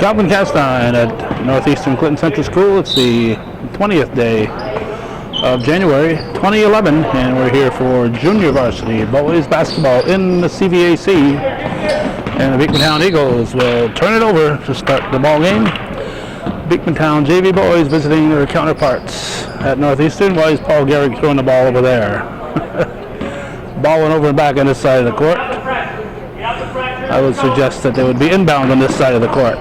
Falcon Cast Iron at Northeastern Clinton Central School. It's the 20th day of January 2011, and we're here for junior varsity boys basketball in the CVAC. And the Beekmantown Eagles will turn it over to start the ball game. Beekmantown JV boys visiting their counterparts at Northeastern. Why is Paul Gehrig throwing the ball over there? Balling over and back on this side of the court. I would suggest that they would be inbound on this side of the court.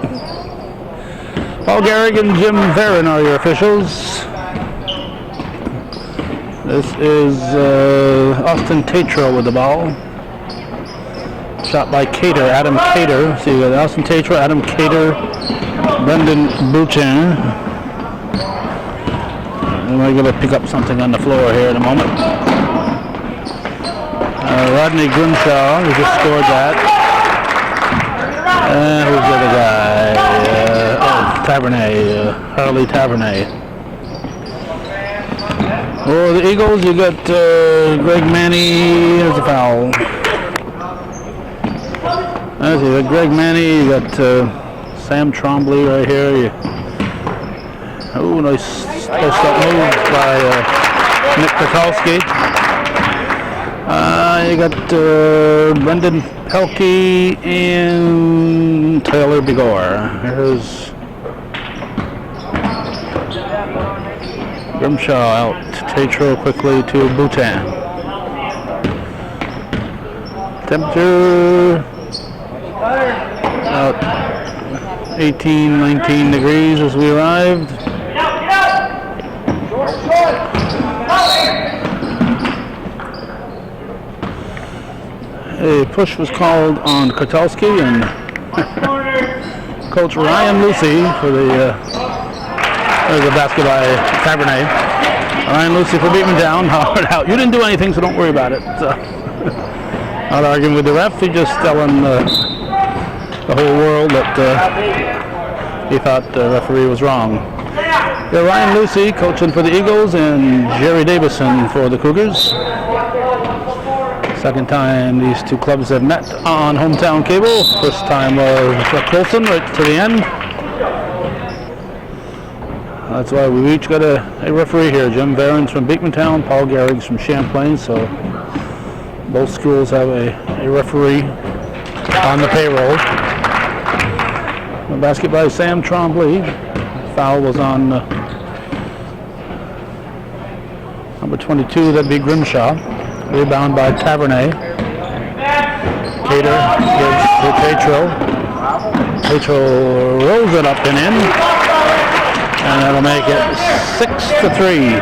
Paul Gehrig and Jim Varon are your officials. This is Austin Tatro with the ball. Shot by Cater, Adam Cater. See, you got Austin Tatro, Adam Cater, Brendan Boutin. And we're going to pick up something on the floor here in a moment. Rodney Grimshaw, who just scored that. And who's the other guy? Tavernet, Harley Tavernet. For the Eagles, you got Greg Manny. There's a foul. You got Greg Manny. You got Sam Trombley right here. Oh, nice move by Nick Kwiatkowski. You got Brendan Pelkey and Taylor Begor. Here's Grimshaw out. Tatro quickly to Boutin. Temperature about 18, 19 degrees as we arrived. A push was called on Kwiatkowski and Coach Ryan Lucy for the there's a basket by Tavernet. Ryan Lucy for Beekmantown, hard out. You didn't do anything, so don't worry about it. Not arguing with the ref, he just telling the whole world that he thought the referee was wrong. Yeah, Ryan Lucy coaching for the Eagles and Jerry Davison for the Cougars. Second time these two clubs have met on hometown cable. First time was Colson right to the end. That's why we each got a referee here. Jim Varon's from Beekmantown, Paul Gehrig's from Champlain. So both schools have a referee on the payroll. A basket by Sam Trombley. Foul was on number 22, that'd be Grimshaw. Rebound by Tavernet. Cater gives to Tatro. Tatro rolls it up and in. And that'll make it 6-3.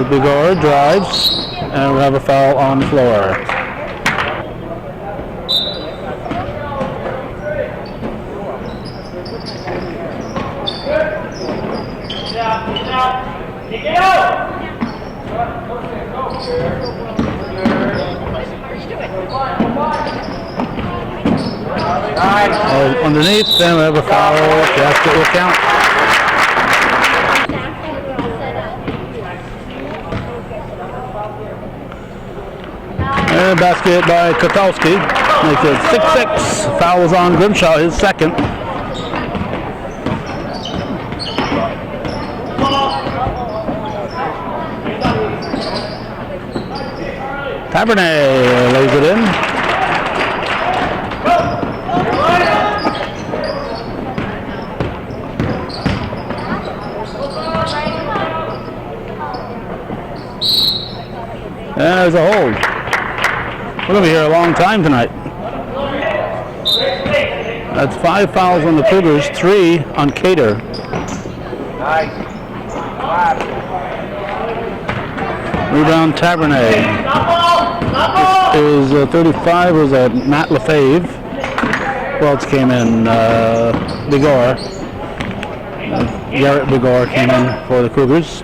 Begor drives. And we'll have a foul on the floor. Underneath, then we have a foul. Basket will count. And a basket by Kwiatkowski. Makes it 6-6. Foul was on Grimshaw, his second. Tavernet lays it in. And there's a hold. We're going to be here a long time tonight. That's 5 fouls on the Cougars, 3 on Cater. Rebound Tavernet. This is 35, was that Matt Lefebvre. Who else came in? Begor. Garrett Begor came in for the Cougars.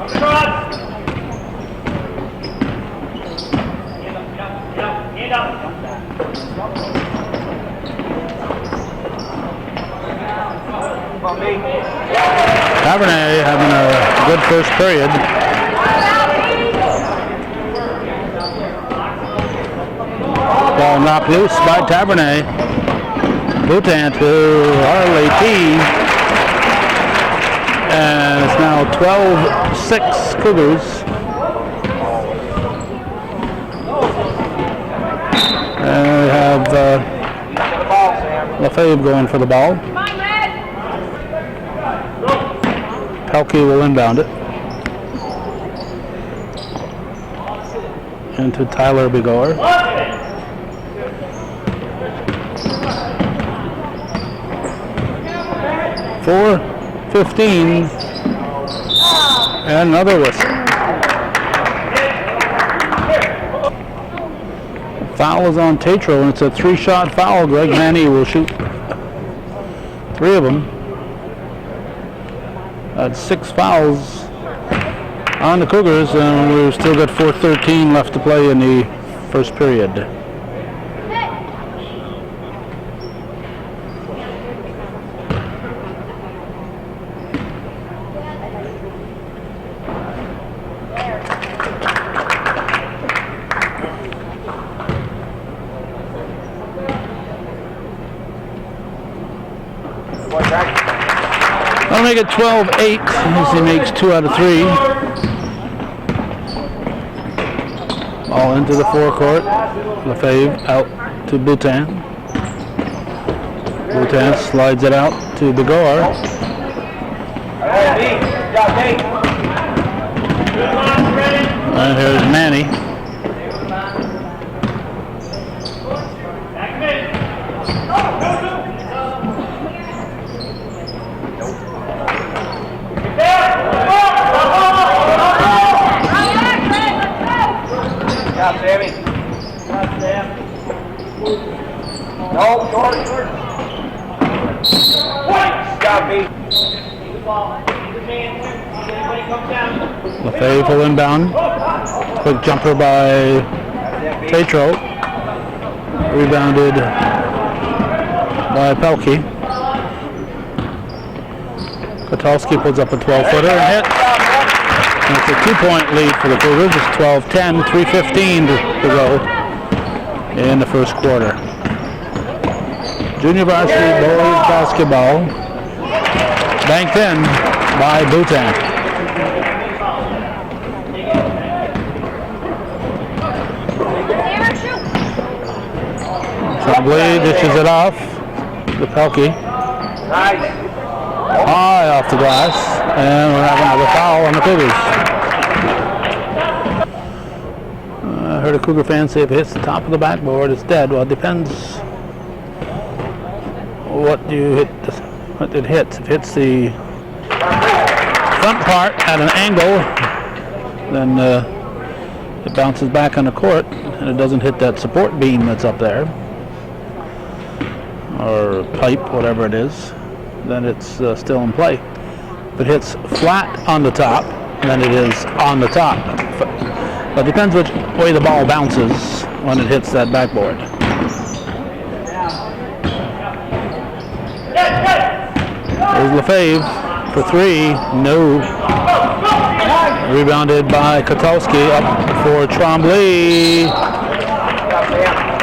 Tavernet having a good first period. knocked loose by Tavernet. Boutin to Harley P. And it's now 12-6 Cougars. And we have Lefebvre going for the ball. Pelkey will inbound it. Into Tyler Begor. 4:15 and another whistle. Foul is on Tatro, and it's a 3-shot foul. Greg Manny will shoot 3 of them. That's 6 fouls on the Cougars, and we've still got 4:13 left to play in the first period. I'll make it 12-8 as he makes 2 out of 3. All into the forecourt. Lefebvre out to Boutin. Boutin slides it out to Begor. And here's Manny. Sammy. No, short. Stop me. Lefebvre will inbound. Quick jumper by Tatro. Rebounded by Pelkey. Kotalski puts up a 12-footer and hits. And it's a 2-point lead for the Cougars. It's 12-10, 3:15 to go in the first quarter. Junior varsity boys basketball banked in by Boutin. Tremblay dishes it off to Pelkey. High off the glass, and we'll have another foul on the Cougars. I heard a Cougar fan say if it hits the top of the backboard, it's dead. Well, it depends what it hits. If it hits the front part at an angle, then it bounces back on the court, and it doesn't hit that support beam that's up there, or pipe, whatever it is. Then it's still in play. If it hits flat on the top, then it is on the top. But it depends which way the ball bounces when it hits that backboard. There's Lefebvre for 3. No. Rebounded by Kotalski, up for Tremblay.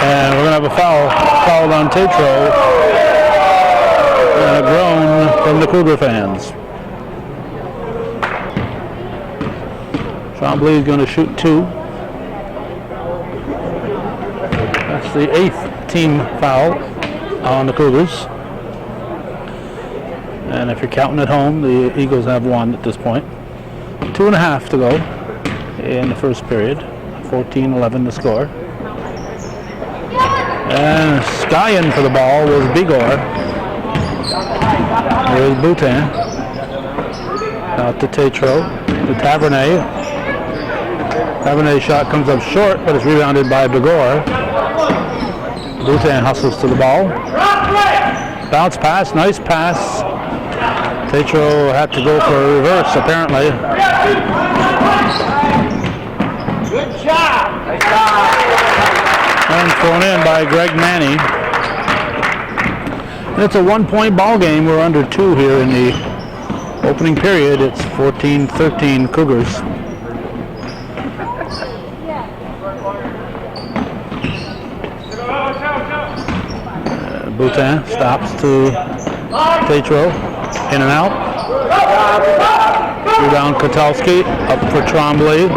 And we're going to have a foul called on Tatro. And a groan from the Cougar fans. Tremblay is going to shoot 2. That's the 8th team foul on the Cougars. And if you're counting at home, the Eagles have 1 at this point. 2.5 to go in the first period. 14-11 to score. And Skyen for the ball was Begor. There's Boutin. Out to Tatro. To Tavernet. Tavernet's shot comes up short, but it's rebounded by Begor. Boutin hustles to the ball. Bounce pass, nice pass. Tatro had to go for a reverse, apparently. Good job. Nice job. And thrown in by Greg Manny. It's a 1-point ball game. We're under 2 here in the opening period. It's 14-13 Cougars. Boutin stops to Tatro, in and out. Rebound Kotalski, up for Tremblay.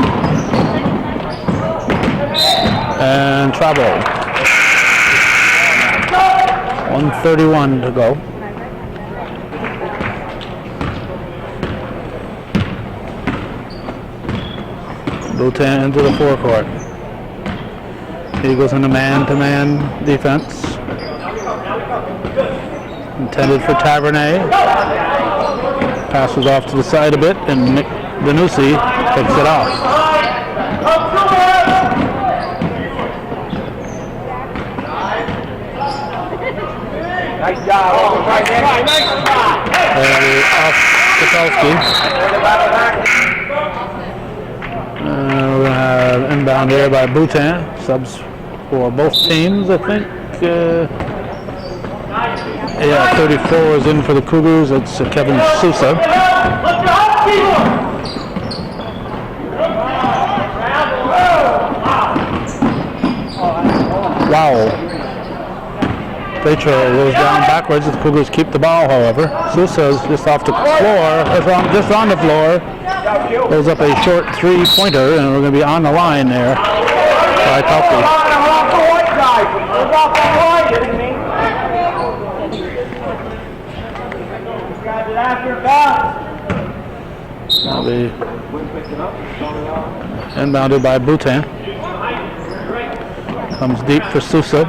And travel. 1:31 to go. Boutin into the forecourt. Eagles in a man-to-man defense. Intended for Tavernet. Passes off to the side a bit, and Nick Venusi picks it off. Nice job. Off Kotalski. We're going to have inbound here by Boutin. Subs for both teams, I think. 34 is in for the Cougars. It's Kevin Sousa. Wow. Tatro goes down backwards. The Cougars keep the ball, however. Sousa's just off the floor, just on the floor. Goes up a short three-pointer, and we're going to be on the line there by Pelkey. Now be inbounded by Boutin. Comes deep for Sousa.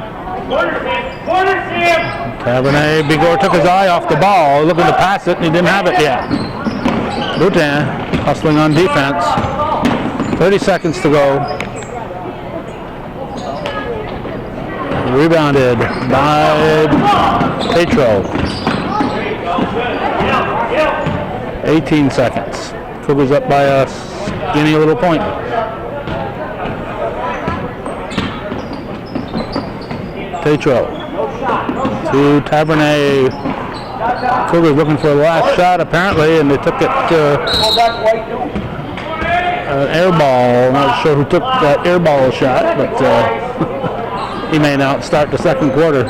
Tavernet, Bigor took his eye off the ball, looking to pass it, and he didn't have it yet. Boutin hustling on defense. 30 seconds to go. Rebounded by Tatro. 18 seconds. Cougars up by a skinny little point. Tatro to Tavernet. Cougars looking for the last shot apparently, and they took it an air ball. Not sure who took that air ball shot, but he may now start the second quarter.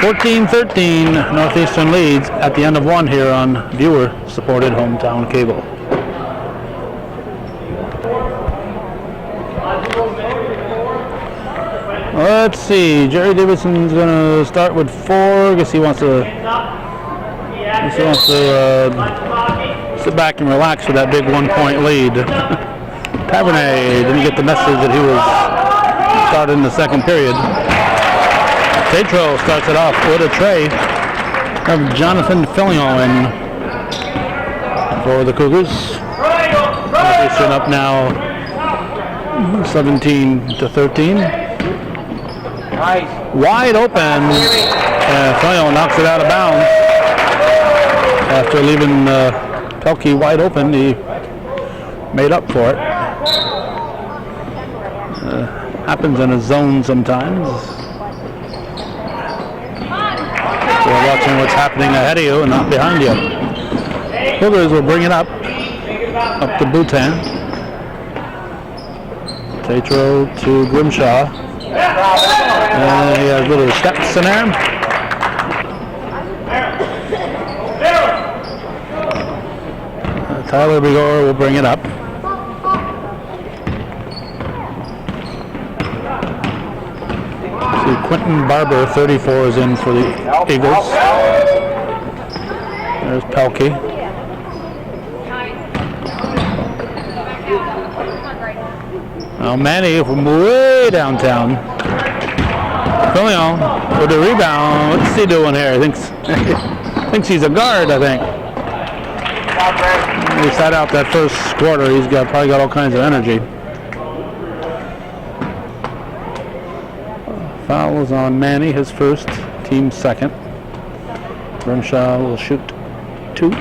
14-13, Northeastern leads at the end of one here on viewer-supported hometown cable. Let's see. Jerry Davidson's going to start with 4. I guess he wants to sit back and relax with that big 1-point lead. Tavernet didn't get the message that he was starting the second period. Tatro starts it off with a tray of Jonathan Fillion for the Cougars. Northeastern up now 17-13. Nice. Wide open. Fillion knocks it out of bounds. After leaving Pelkey wide open, he made up for it. Happens in a zone sometimes. You're watching what's happening ahead of you and not behind you. Cougars will bring it up to Boutin. Tatro to Grimshaw. He has little steps in there. Tyler Bigor will bring it up. See, Quentin Barber, 34, is in for the Eagles. There's Pelkey. Now Manny from way downtown. Fillion with the rebound. What's he doing here? Thinks he's a guard, I think. He sat out that first quarter. He's probably got all kinds of energy. Fouls on Manny, his first, team second. Grimshaw will shoot 2.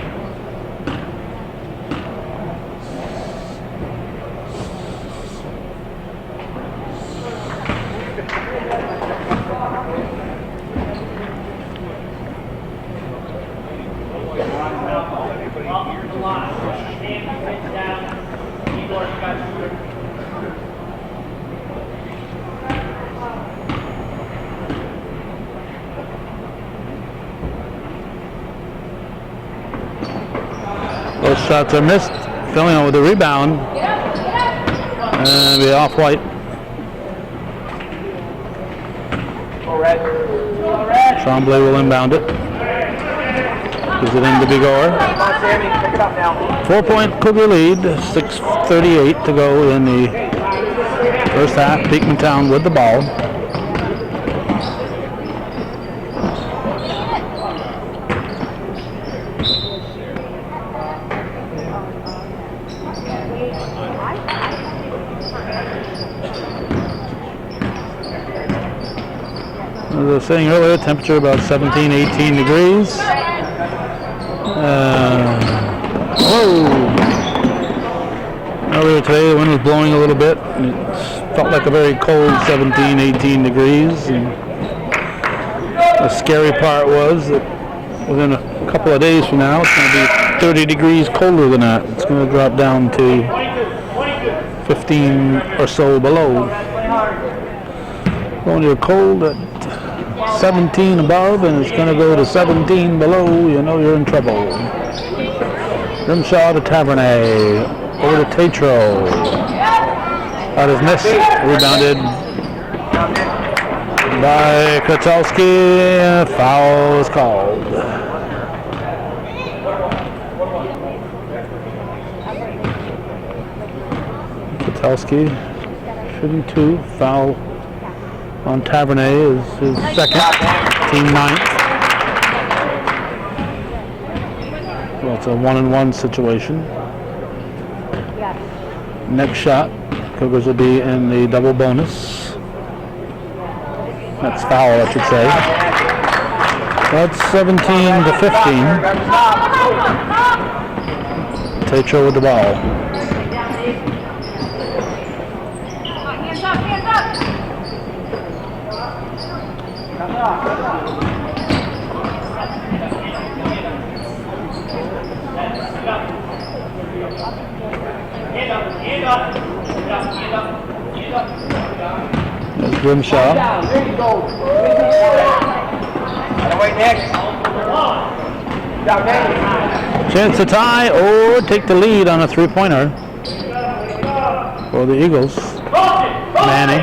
shots are missed. Filling with the rebound. And be off white. Tremblay will inbound it. Gives it into Bigor. 4-point Cougar lead. 6:38 to go in the first half. Beekmantown with the ball. As I was saying earlier, temperature about 17, 18 degrees. Earlier today, the wind was blowing a little bit. And it felt like a very cold 17, 18 degrees. And the scary part was that within a couple of days from now, it's going to be 30 degrees colder than that. It's going to drop down to 15 or so below. When you're cold at 17 above and it's going to go to 17 below, you know you're in trouble. Grimshaw to Tavernet, over to Tatro. That is missed, rebounded by Kotelski. Foul is called. Kotelski shooting 2, foul on Tavernet is his second, team 9th. Well, it's a 1-and-1 situation. Next shot, Cougars will be in the double bonus. That's foul, I should say. That's 17 to 15. Tatro with the ball. There's Grimshaw. There you go. Wait, next. Chance to tie or take the lead on a three-pointer for the Eagles. Manny.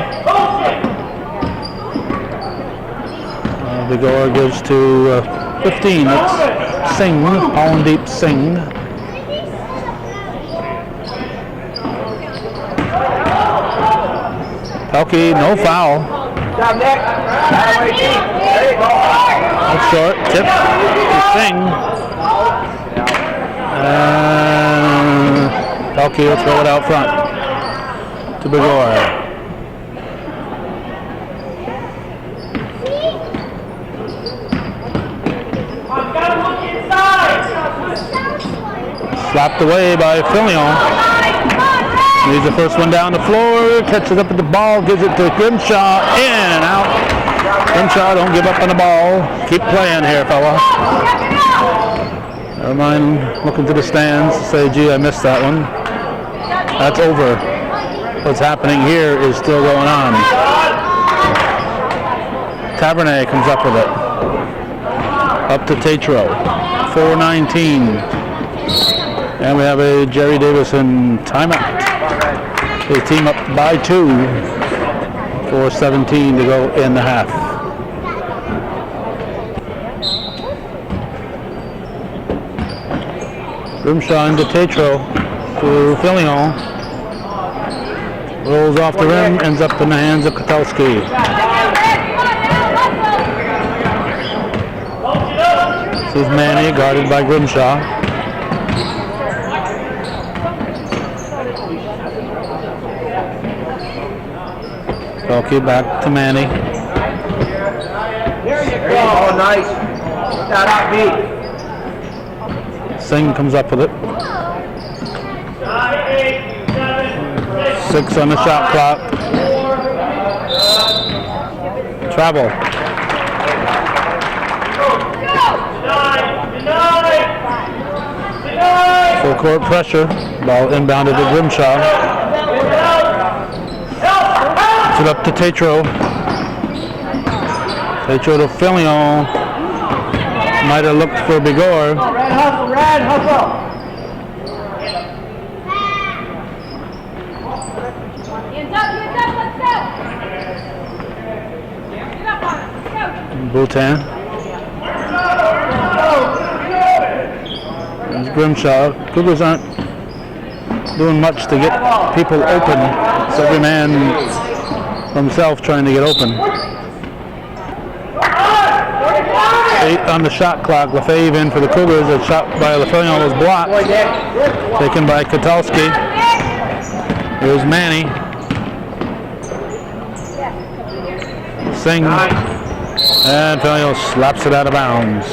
Bigor gives to 15. It's Singh, Pawandeep Singh. Pelkey, no foul. That's short. Tip to Singh. And Pelkey will throw it out front to Bigor. Slapped away by Fillion. He's the first one down the floor, catches up with the ball, gives it to Grimshaw, in and out. Grimshaw, don't give up on the ball. Keep playing here, fella. Never mind looking to the stands to say, gee, I missed that one. That's over. What's happening here is still going on. Tavernet comes up with it. Up to Tatro. 4:19. And we have a Jerry Davison timeout. The team up by 2. 4:17 to go in the half. Grimshaw into Tatro to Fillion. Rolls off the rim, ends up in the hands of Kotelski. This is Manny, guarded by Grimshaw. Pelkey back to Manny. There you go. Oh, nice. That out beat. Singh comes up with it. 6 on the shot clock. Travel. Full court pressure. Ball inbounded to Grimshaw. It up to Tatro. Tatro to Fillion. Might have looked for Bigor. Red hustle, red hustle. Bhutan. There's Grimshaw. Cougars aren't doing much to get people open. It's every man for himself trying to get open. 8 on the shot clock. Lefebvre in for the Cougars. A shot by Lefebvre was blocked. Taken by Katalski. Here's Manny. Singh. And Filion slaps it out of bounds.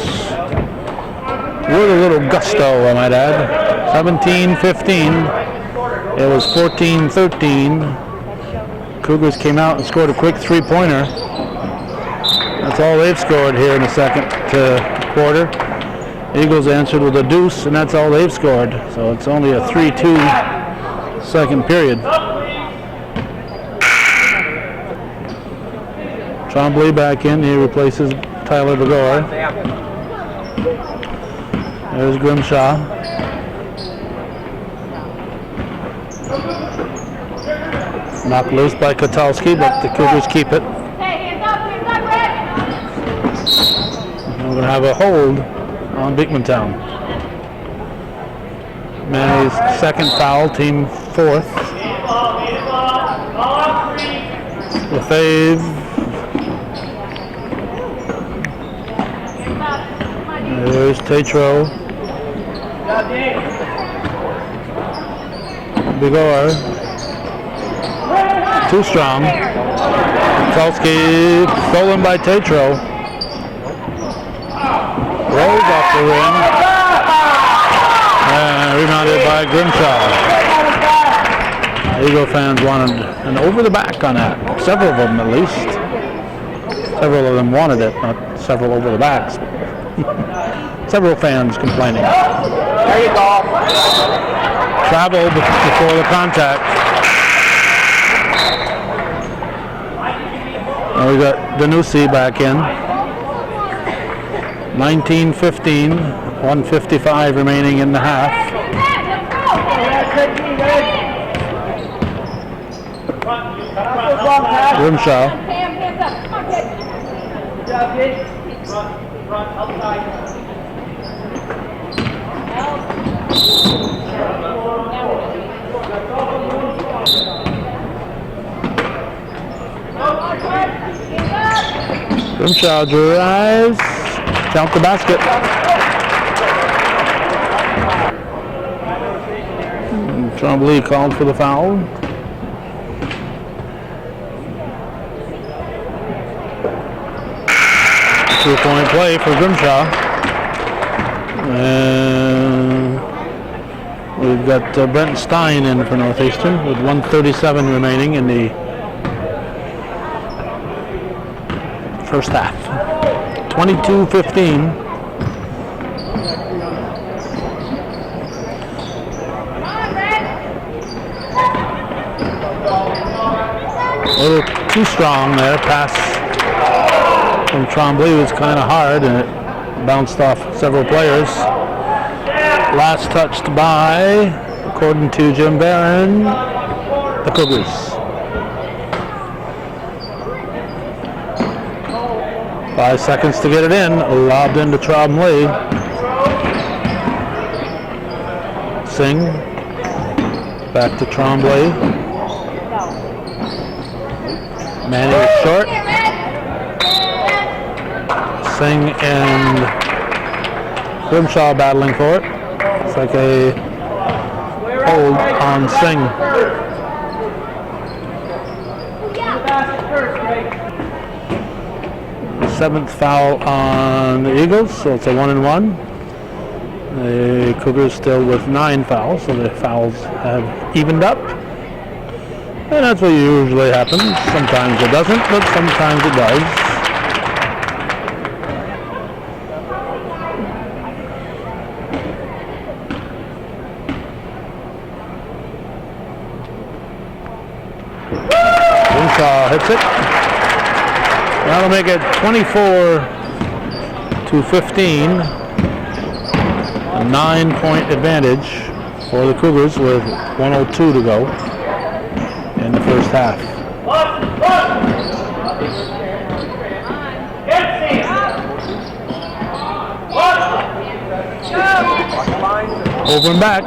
With a little gusto, I might add. 17-15. It was 14-13. Cougars came out and scored a quick three-pointer. That's all they've scored here in the second quarter. Eagles answered with a deuce, and that's all they've scored. So it's only a 3-2 second period. Trombley back in. He replaces Tyler Begor. There's Grimshaw. Knocked loose by Katalski, but the Cougars keep it. We're going to have a hold on Beekmantown. Manny's second foul, team fourth. Lefebvre. There's Tetro. Begor. Too strong. Katalski stolen by Tetro. Rolls off the rim. And rebounded by Grimshaw. Eagle fans wanted an over the back on that. Several of them at least. Several of them wanted it, not several over the backs. Several fans complaining. There you go. Traveled before the contact. Now we got Danusi back in. 19-15, 1:55 remaining in the half. Grimshaw. Grimshaw drives. Count the basket. Trombley called for the foul. Two-point play for Grimshaw. And we've got Brent Stein in for Northeastern with 1:37 remaining in the first half. 22-15. A little too strong there. Pass from Trombley was kind of hard and it bounced off several players. Last touched by, according to Jim Barron, the Cougars. 5 seconds to get it in. Lobbed into Trombley. Singh. Back to Trombley. Manny is short. Singh and Grimshaw battling for it. It's like a hold on Singh. Seventh foul on the Eagles, so it's a 1-and-1. The Cougars still with 9 fouls, so the fouls have evened up. And that's what usually happens. Sometimes it doesn't, but sometimes it does. Grimshaw hits it. That'll make it 24-15. A 9-point advantage for the Cougars with 1:02 to go in the first half. Over and back.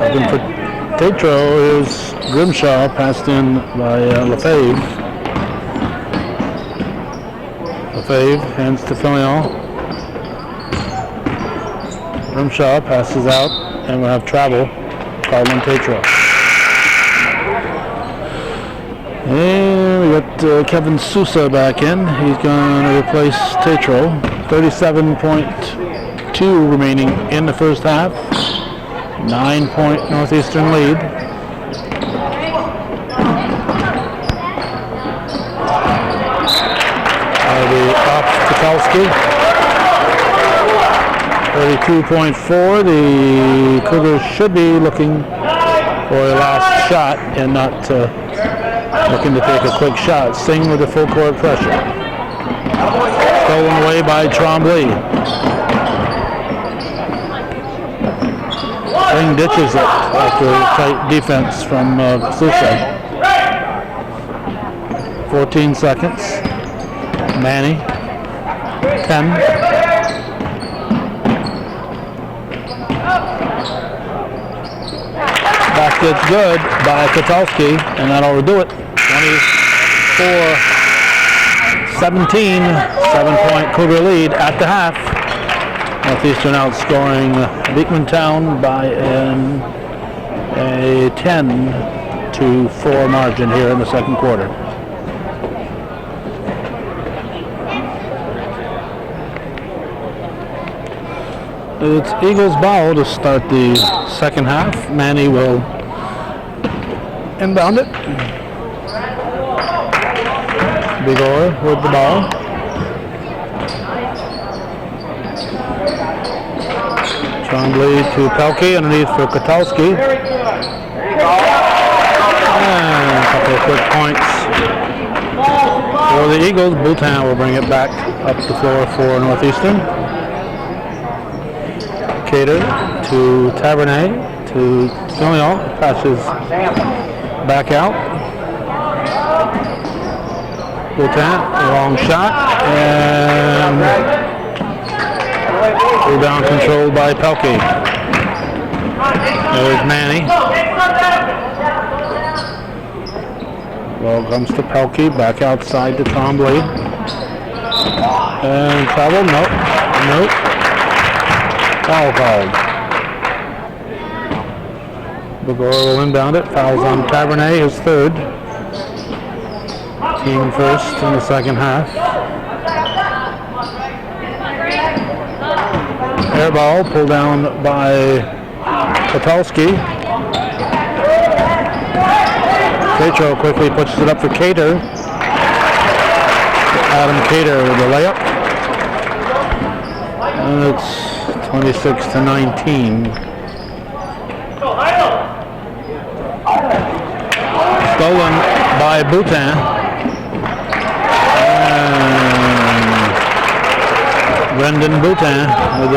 Looking for Tatro is Grimshaw, passed in by Lefebvre. Lefebvre hands to Filion. Grimshaw passes out, and we'll have travel. Called on Tatro. And we got Kevin Sousa back in. He's going to replace Tatro. 37.2 remaining in the first half. 9-point Northeastern lead. Off Kowalski. 32.4. The Cougars should be looking for a last shot and not looking to take a quick shot. Singh with the full court pressure. Stolen away by Trombley. Singh ditches it after a tight defense from Sousa. 14 seconds. Manny. 10. Basket's good by Kotowski, and that'll do it. 24-17, 7-point Cougar lead at the half. Northeastern outscoring Beekmantown by a 10-4 margin here in the second quarter. It's Eagles ball to start the second half. Manny will inbound it. Bigor with the ball. Trombley to Pelkey, underneath for Kotowski. And a couple of quick points for the Eagles. Bhutan will bring it back up the floor for Northeastern. Cater to Tavernet to Filion, passes back out. Bhutan, long shot, and rebound controlled by Pelkey. There's Manny. Ball comes to Pelkey, back outside to Trombley. And travel, nope. Foul called. Bigor will inbound it. Fouls on Tavernet, his third. Team first in the second half. Air ball pulled down by Kotowski. Tatro quickly pushes it up for Cater. Adam Cater with the layup. And it's 26-19. Stolen by Bhutan. Brendan Bhutan with a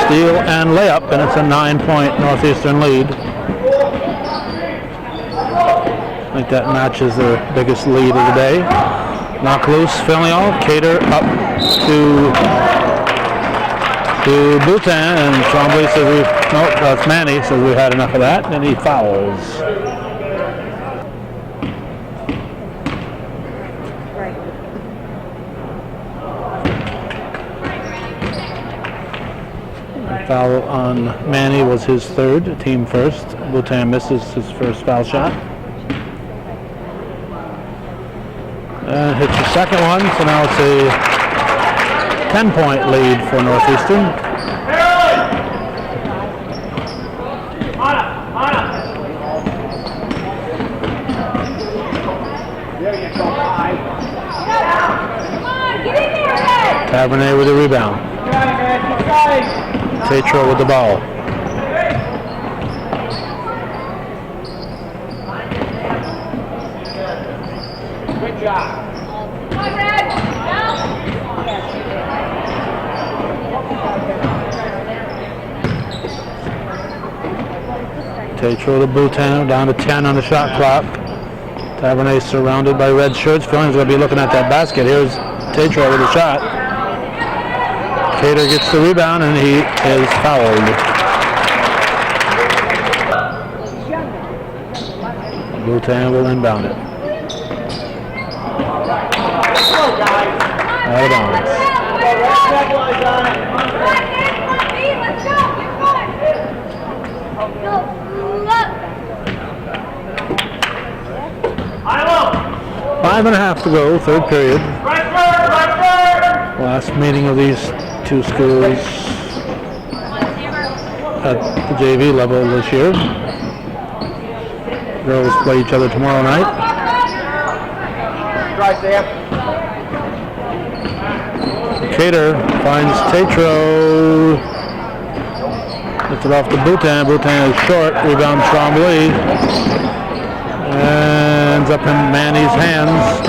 steal and layup, and it's a 9-point Northeastern lead. I think that matches their biggest lead of the day. Knock loose, Filion, Cater up to Bhutan, and Trombley says that's Manny, says we've had enough of that, and he fouls. Foul on Manny was his third, team first. Bhutan misses his first foul shot. And hits the second one, so now it's a 10-point lead for Northeastern. Tavernet with the rebound. Tatro with the ball. Good job. Tatro to Bhutan, down to 10 on the shot clock. Tavernet surrounded by red shirts. Filling's going to be looking at that basket. Here's Tatro with a shot. Cater gets the rebound and he is fouled. Bhutan will inbound it. Out of bounds. 5.5 to go, third period. Last meeting of these two schools at the JV level this year. Girls play each other tomorrow night. Cater finds Tatro. Gets it off to Bhutan. Bhutan is short. Rebound Trombley. Ends up in Manny's hands.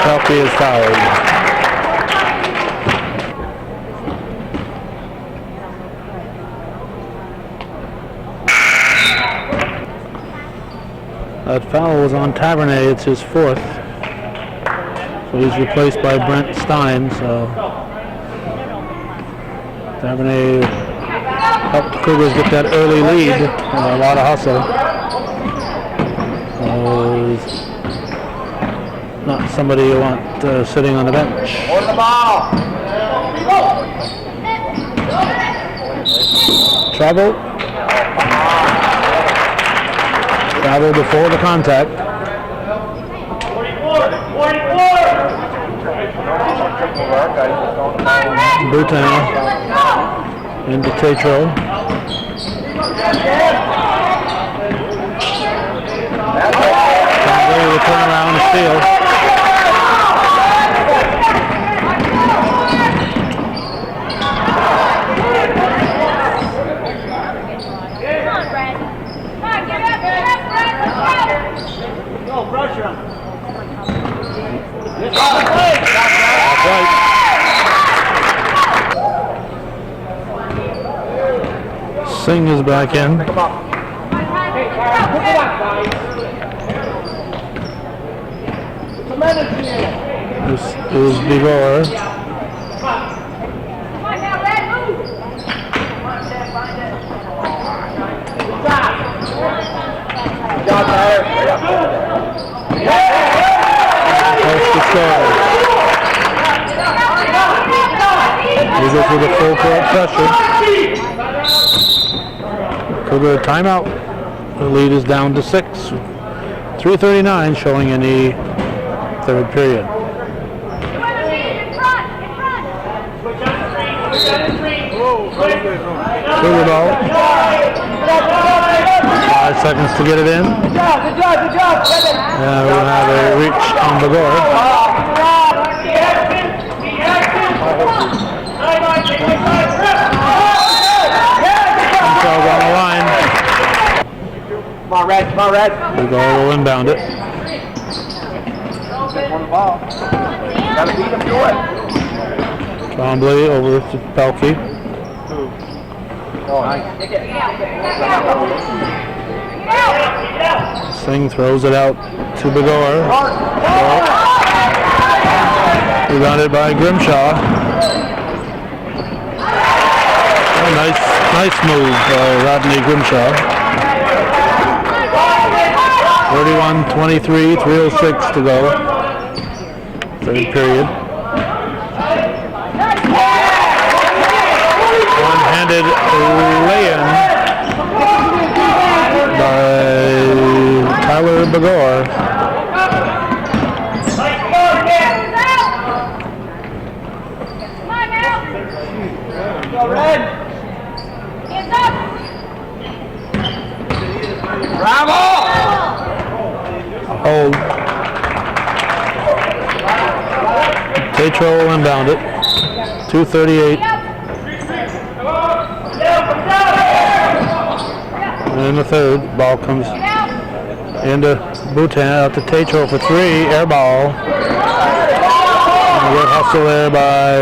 Pelkey is fouled. That foul was on Tavernet. It's his fourth. So he's replaced by Brent Stein. So Tavernet helped the Cougars get that early lead. A lot of hustle. Not somebody you want sitting on the bench. On the ball. Travel before the contact. 44. Bhutan into Tatro. Trombley will turn around and steal. Singh is back in. This is Bigor. Post to score. Eagles with a full court pressure. Cougar timeout. The lead is down to 6. 3:39 showing in the third period. Cougar ball. 5 seconds to get it in. Good job. And we'll have a reach on Bigor. On the line. Come on, Red. Bigor will inbound it. On the ball. Gotta beat him to it. Trombley over to Pelkey. Oh, nice. Singh throws it out to Bigor. Rebounded by Grimshaw. Oh, nice move by Rodney Grimshaw. 31-23, 3:06 to go. Third period. One-handed lay-in by Tyler Bigor. Bravo! Hold. Tatro will inbound it. 2:38. In the third, ball comes into Bhutan, out to Tatro for 3, air ball. And a good hustle there by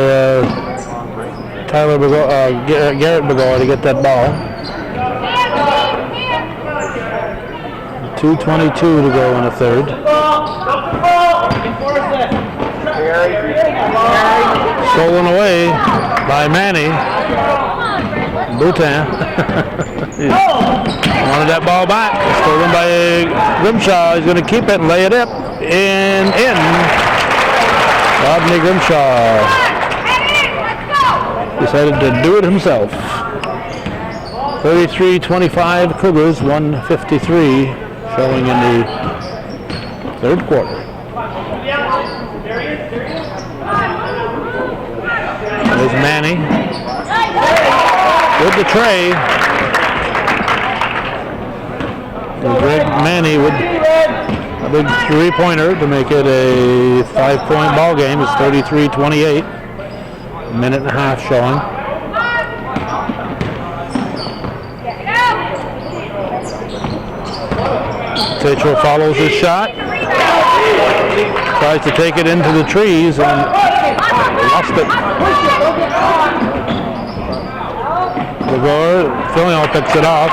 Garrett Begor to get that ball. 2:22 to go in the third. Stolen away by Manny. Bhutan. Wanted that ball back. Stolen by Grimshaw. He's going to keep it and lay it up. In. Rodney Grimshaw decided to do it himself. 33-25 Cougars, 1:53 showing in the third quarter. There's Manny with the tray. Greg Manny with a big three-pointer to make it a 5-point ball game. It's 33-28. Minute and a half showing. Tetro follows his shot. Tries to take it into the trees and lost it. Begor, Filion picks it off.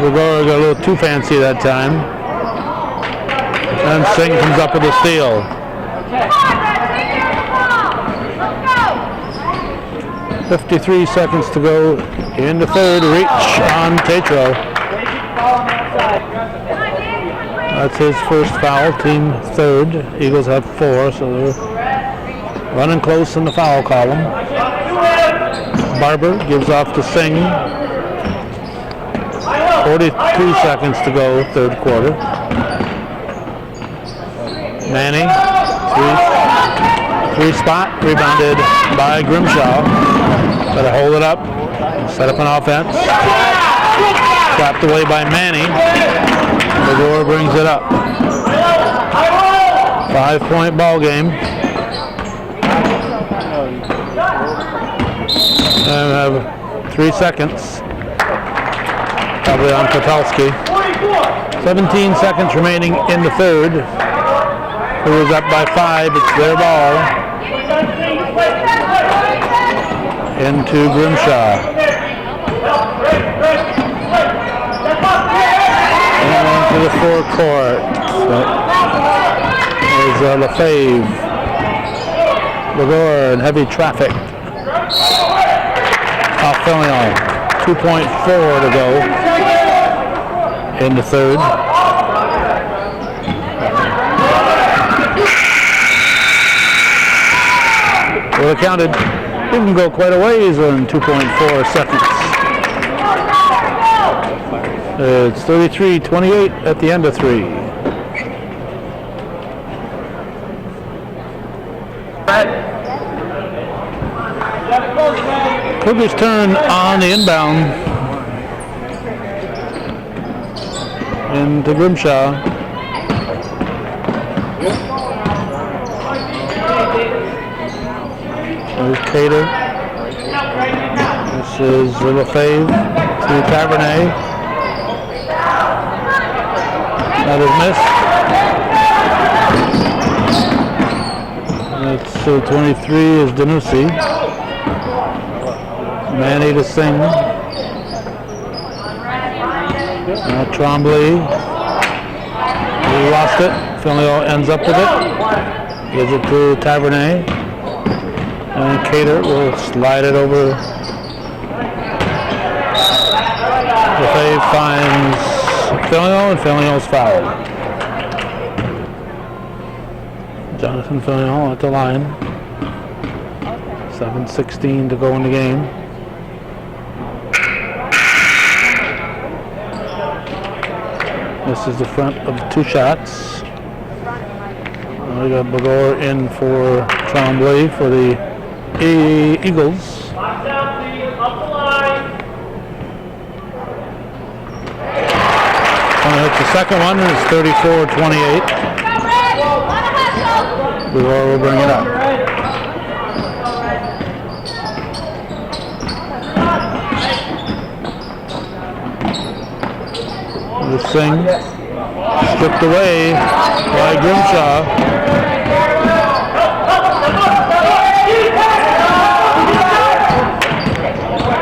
Begor got a little too fancy that time. And Singh comes up with a steal. 53 seconds to go in the third. Reach on Tetro. That's his first foul, team third. Eagles have 4, so they're running close in the foul column. Barber gives off to Singh. 42 seconds to go, third quarter. Manny, three spot, rebounded by Grimshaw. Got to hold it up, set up an offense. Slapped away by Manny. Begor brings it up. 5-point ball game. And we have 3 seconds. Probably on Kotalski. 17 seconds remaining in the third. Who was up by 5? It's their ball. Into Grimshaw. And into the forecourt. There's Lefebvre. Begor in heavy traffic. Off Filion. 2.4 to go in the third. Well, it counted. You can go quite a ways in 2.4 seconds. It's 33-28 at the end of 3. Cougars turn on the inbound into Grimshaw. There's Cater. This is Lefebvre to Tavernet. That is missed. That's 23 is Danusi. Manny to Singh. Tremblay. He lost it. Filion ends up with it. Gives it to Tavernet. And Cater will slide it over. Lefebvre finds Filion, and Filion's fouled. Jonathan Filion at the line. 7:16 to go in the game. This is the front of 2 shots. We got Begor in for Tremblay for the Eagles. It's the second one, and it's 34-28. Begor will bring it up. The Singh. Stripped away by Grimshaw.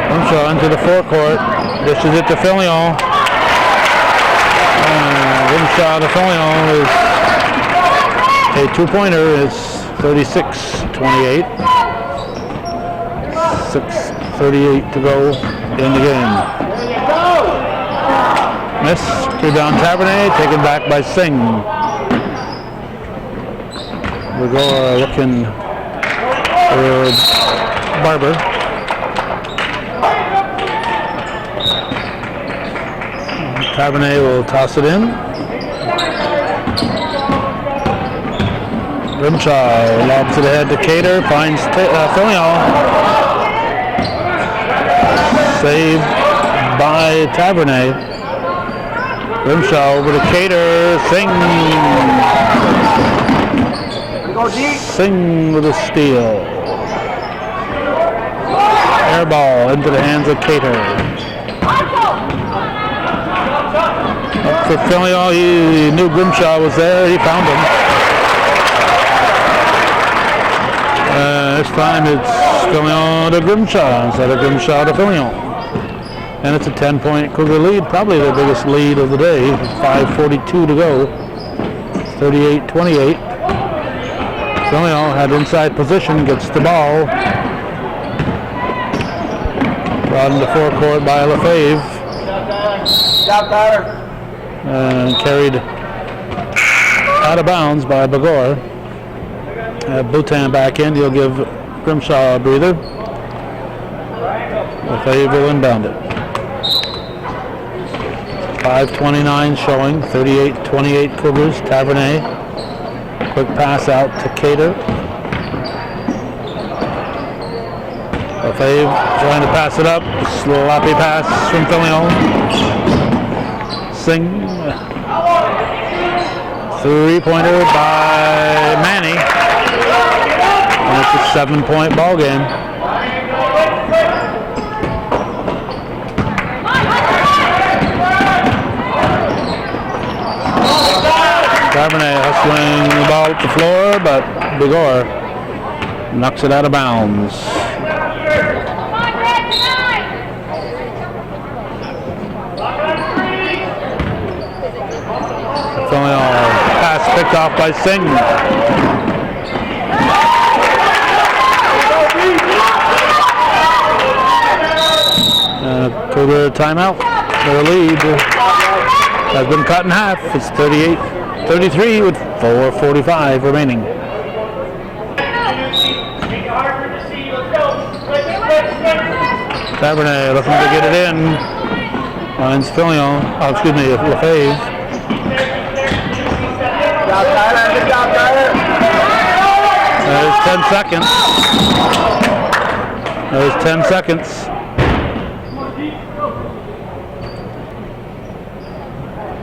Grimshaw into the forecourt. Dishes it to Fillion. Grimshaw to Fillion is a two-pointer. Is 36-28. 6:38 to go in the game. Miss. Rebound Tavernet, taken back by Singh. Begor looking for Barber. Tavernet will toss it in. Grimshaw lobs it ahead to Cater, finds Fillion. Saved by Tavernet. Grimshaw over to Cater. Singh with a steal. Air ball into the hands of Cater. Up for Fillion. He knew Grimshaw was there. He found him. This time it's Fillion to Grimshaw instead of Grimshaw to Fillion. And it's a 10-point Cougar lead, probably their biggest lead of the day. 5:42 to go. 38-28. Fillion had inside position, gets the ball. Brought into forecourt by Lefebvre. And carried out of bounds by Begor. Boutin back in, he'll give Grimshaw a breather. Lefebvre will inbound it. 5:29 showing, 38-28 Cougars. Tavernet, quick pass out to Cater. Lefebvre trying to pass it up, sloppy pass from Fillion. Singh, three-pointer by Manny. And it's a 7-point ball game. Tavernet hustling the ball up the floor, but Begor knocks it out of bounds. Fillion, pass picked off by Singh. Cougar timeout. Their lead has been cut in half. It's 38-33 with 4:45 remaining. Tavernet looking to get it in. Finds Fillion. Oh, excuse me, Lefebvre. There's 10 seconds. There's 10 seconds.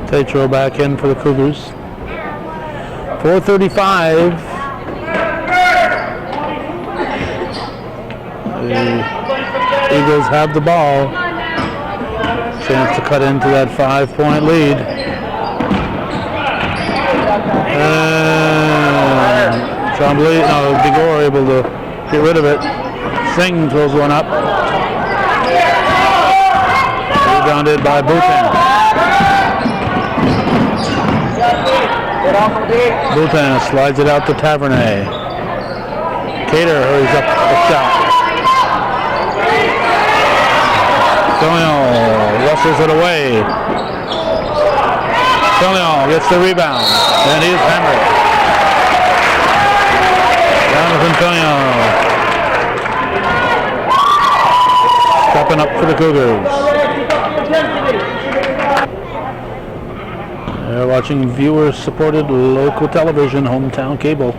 Tetro back in for the Cougars. 4:35. The Eagles have the ball. Chance to cut into that 5-point lead. Begor able to get rid of it. Singh throws one up. Rebounded by Boutin. Boutin slides it out to Tavernet. Cater hurries up the shot. Fillion wrestles it away. Fillion gets the rebound. And he's hammered. Jonathan Fillion. Stepping up for the Cougars. They're watching viewer-supported local television, hometown cable.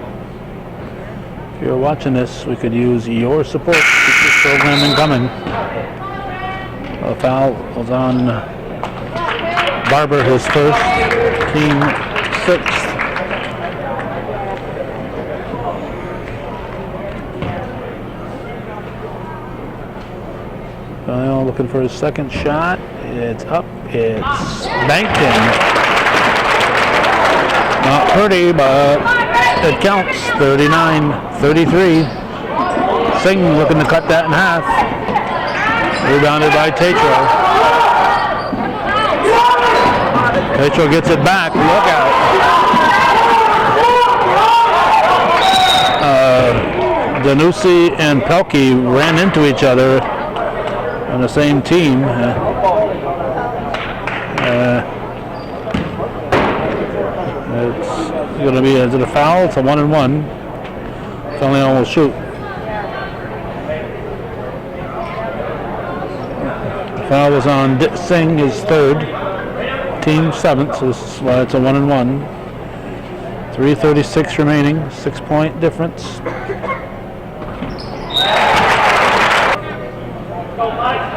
If you're watching this, we could use your support to keep this programming coming. A foul was on Barber, his first, team 6th. Well, looking for his second shot. It's up. It's banked in. pretty, but it counts. 39-33. Singh looking to cut that in half. Rebounded by Tatro. Tatro gets it back. Look out. Danusi and Pelkey ran into each other on the same team. It's going to be, is it a foul? It's a 1-and-1. Felion will shoot. The foul was on Singh, his third. Team seventh, so this is why it's a 1-and-1. 3:36 remaining, 6-point difference.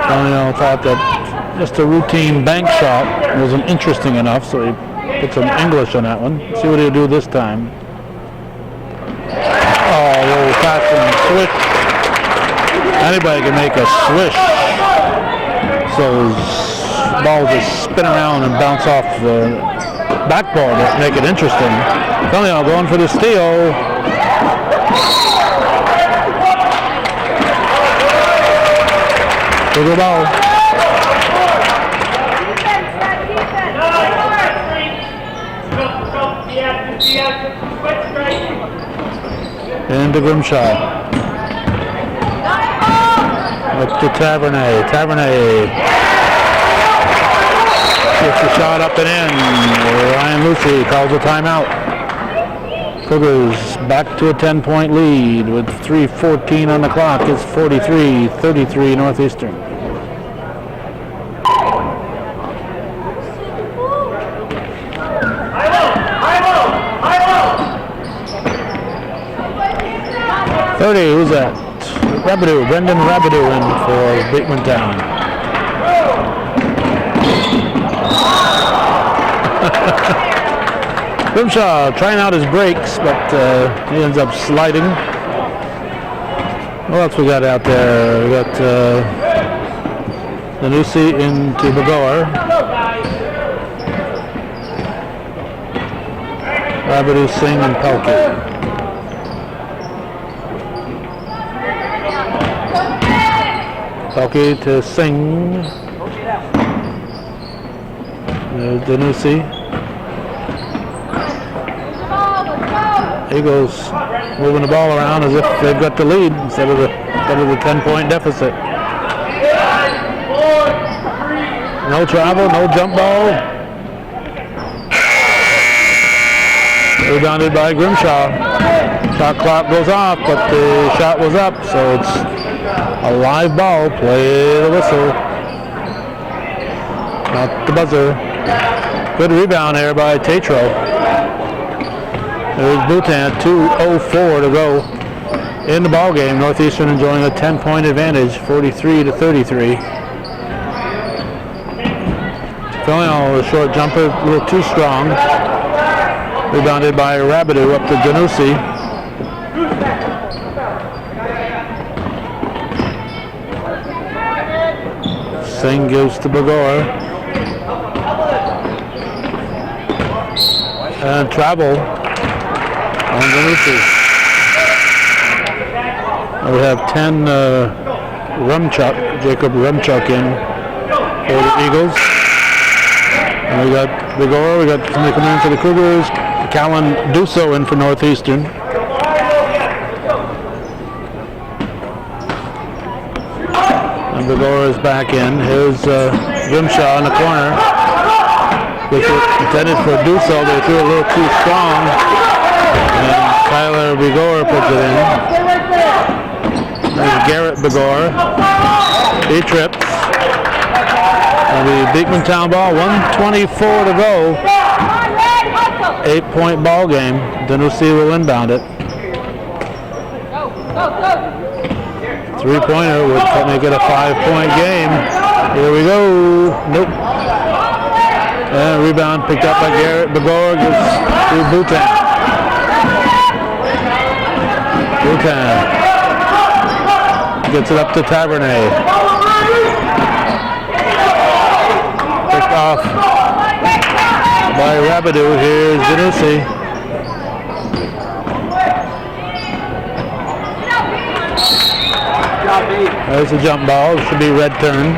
Felion thought that just a routine bank shot wasn't interesting enough, so he put some English on that one. See what he'll do this time. Oh, little pass and switch. Anybody can make a swish. So balls just spin around and bounce off the backboard to make it interesting. Felion going for the steal. Bigger ball. Into Grimshaw. Up to Tavernet. Tavernet gets the shot up and in. Ryan Lucy calls a timeout. Cougars back to a 10-point lead with 3:14 on the clock. It's 43-33 Northeastern. Who's that? Rabideau, Brendan Rabideau in for Beekmantown. Grimshaw trying out his brakes, but he ends up sliding. What else we got out there? We got Danusi into Bagor. Rabideau, Singh, and Pelkey. Pelkey to Singh. There's Danusi. Eagles moving the ball around as if they've got the lead instead of the 10-point deficit. No travel, no jump ball. Rebounded by Grimshaw. Shot clock goes off, but the shot was up, so it's a live ball. Play the whistle. Not the buzzer. Good rebound there by Tatro. There's Bhutan, 2:04 to go in the ball game. Northeastern enjoying a 10-point advantage, 43-33. Felion with a short jumper, a little too strong. Rebounded by Rabideau up to Danusi. Singh gives to Bagor. And travel on Danusi. We have 10 Jacob Rumchuk in for the Eagles. And we got Bagor, we got somebody coming in for the Cougars. Callan Duso in for Northeastern. And Bagor is back in. Here's Grimshaw in the corner. Which was intended for Duso. They threw a little too strong. And Tyler Bagor puts it in. There's Garrett Bagor. He trips. And the Beekmantown ball, 1:24 to go. 8-point ball game. Danusi will inbound it. Three-pointer would make it a 5-point game. Here we go. Nope. And rebound picked up by Garrett Bagor. Gives to Bhutan. Bhutan gets it up to Tavernet. Picked off by Rabideau. Here's Danusi. There's a jump ball. It should be red turn.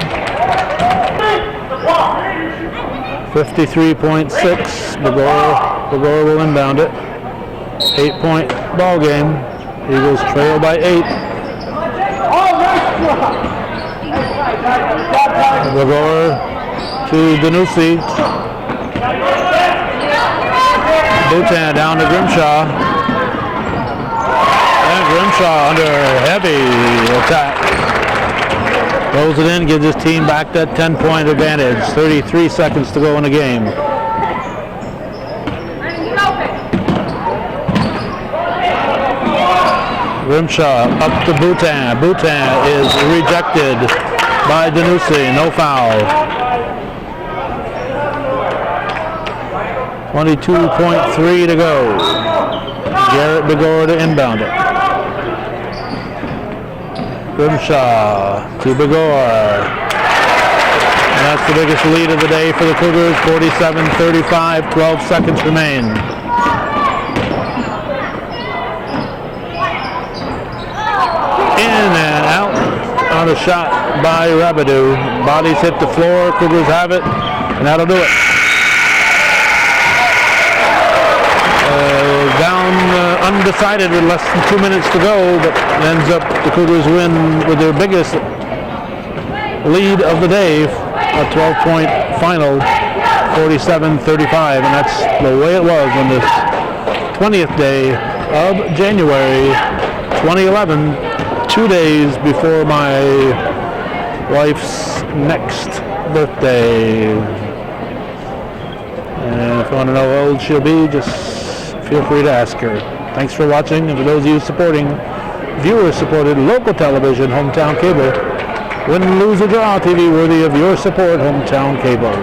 53.6. Begor will inbound it. 8-point ball game. Eagles trail by 8. Begor to Danusi. Bhutan down to Grimshaw. And Grimshaw under heavy attack. Throws it in, gives his team back that 10-point advantage. 33 seconds to go in the game. Grimshaw up to Bhutan. Bhutan is rejected by Danusi. No foul. 22.3 to go. Garrett Begor to inbound it. Grimshaw to Begor. And that's the biggest lead of the day for the Cougars. 47-35, 12 seconds remain. In and out on a shot by Rabidou. Bodies hit the floor. Cougars have it, and that'll do it. Down undecided with less than 2 minutes to go, but ends up the Cougars win with their biggest lead of the day, a 12-point final, 47-35, and that's the way it was on this 20th day of January 2011, 2 days before my wife's next birthday. And if you want to know how old she'll be, just feel free to ask her. Thanks for watching, and for those of you supporting viewer-supported local television, Hometown Cable, win, lose, or draw TV worthy of your support, Hometown Cable.